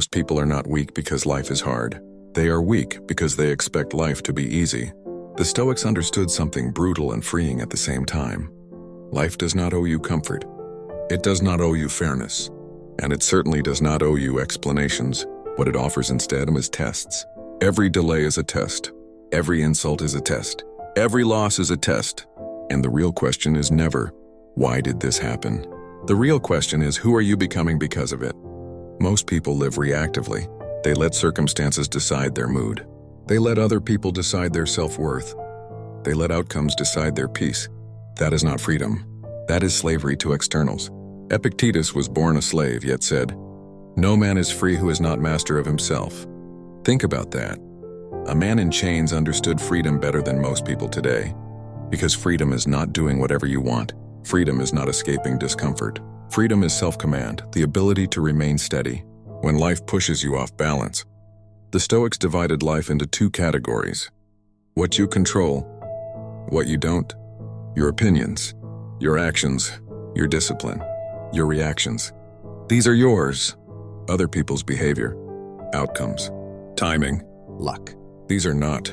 Most people are not weak because life is hard. They are weak because they expect life to be easy. The Stoics understood something brutal and freeing at the same time. Life does not owe you comfort. It does not owe you fairness. And it certainly does not owe you explanations. What it offers instead is tests. Every delay is a test. Every insult is a test. Every loss is a test. And the real question is never, why did this happen? The real question is, who are you becoming because of it? Most people live reactively. They let circumstances decide their mood. They let other people decide their self-worth. They let outcomes decide their peace. That is not freedom. That is slavery to externals. Epictetus was born a slave, yet said, "No man is free who is not master of himself." Think about that. A man in chains understood freedom better than most people today. Because freedom is not doing whatever you want. Freedom is not escaping discomfort. Freedom is self-command, the ability to remain steady when life pushes you off balance. The Stoics divided life into two categories: what you control, what you don't, your opinions, your actions, your discipline, your reactions. These are yours. Other people's behavior, outcomes, timing, luck. These are not.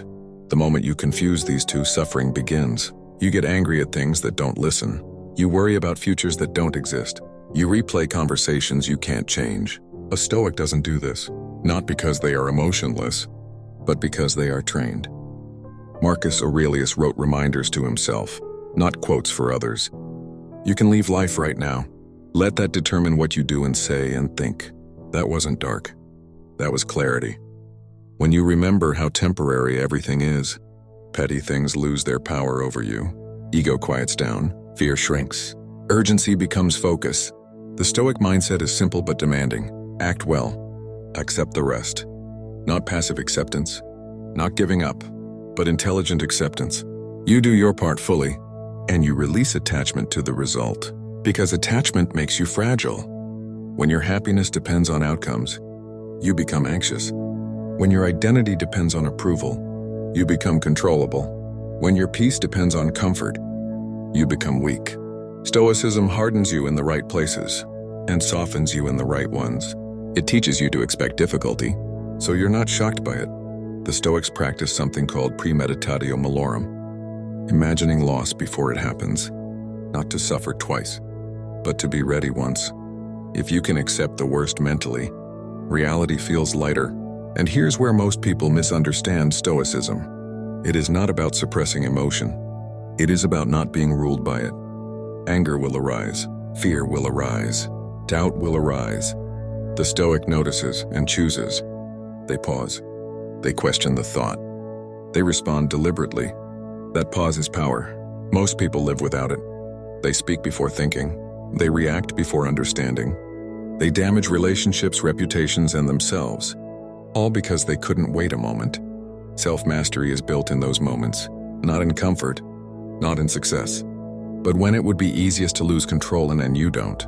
The moment you confuse these two, suffering begins. You get angry at things that don't listen. You worry about futures that don't exist. You replay conversations you can't change. A Stoic doesn't do this, not because they are emotionless, but because they are trained. Marcus Aurelius wrote reminders to himself, not quotes for others. You can leave life right now. Let that determine what you do and say and think. That wasn't dark. That was clarity. When you remember how temporary everything is, petty things lose their power over you. Ego quiets down, fear shrinks, urgency becomes focus. The Stoic mindset is simple but demanding. Act well, accept the rest. Not passive acceptance, not giving up, but intelligent acceptance. You do your part fully, and you release attachment to the result. Because attachment makes you fragile. When your happiness depends on outcomes, you become anxious. When your identity depends on approval, you become controllable. When your peace depends on comfort, you become weak. Stoicism hardens you in the right places and softens you in the right ones. It teaches you to expect difficulty, so you're not shocked by it. The Stoics practice something called premeditatio malorum, imagining loss before it happens, not to suffer twice, but to be ready once. If you can accept the worst mentally, reality feels lighter. And here's where most people misunderstand Stoicism. It is not about suppressing emotion. It is about not being ruled by it. Anger will arise, fear will arise, doubt will arise. The Stoic notices and chooses. They pause. They question the thought. They respond deliberately. That pause is power. Most people live without it. They speak before thinking. They react before understanding. They damage relationships, reputations, and themselves. All because they couldn't wait a moment. Self-mastery is built in those moments, not in comfort, not in success, but when it would be easiest to lose control and you don't.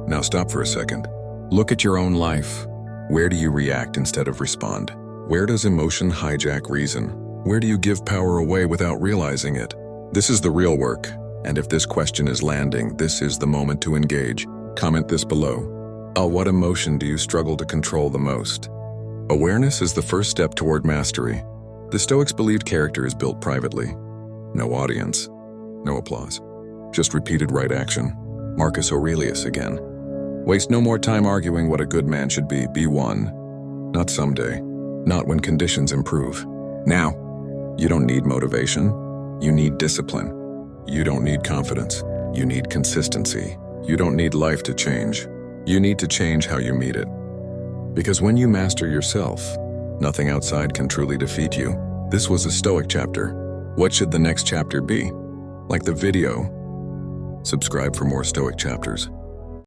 Now stop for a second. Look at your own life. Where do you react instead of respond? Where does emotion hijack reason? Where do you give power away without realizing it? This is the real work, and if this question is landing, this is the moment to engage. Comment this below. What emotion do you struggle to control the most? Awareness is the first step toward mastery. The Stoics believed character is built privately. No audience, no applause, just repeated right action. Marcus Aurelius again. Waste no more time arguing what a good man should be. Be one. Not someday, not when conditions improve. Now, you don't need motivation. You need discipline. You don't need confidence. You need consistency. You don't need life to change. You need to change how you meet it. Because when you master yourself, nothing outside can truly defeat you. This was a Stoic chapter. What should the next chapter be? Like the video. Subscribe for more Stoic chapters.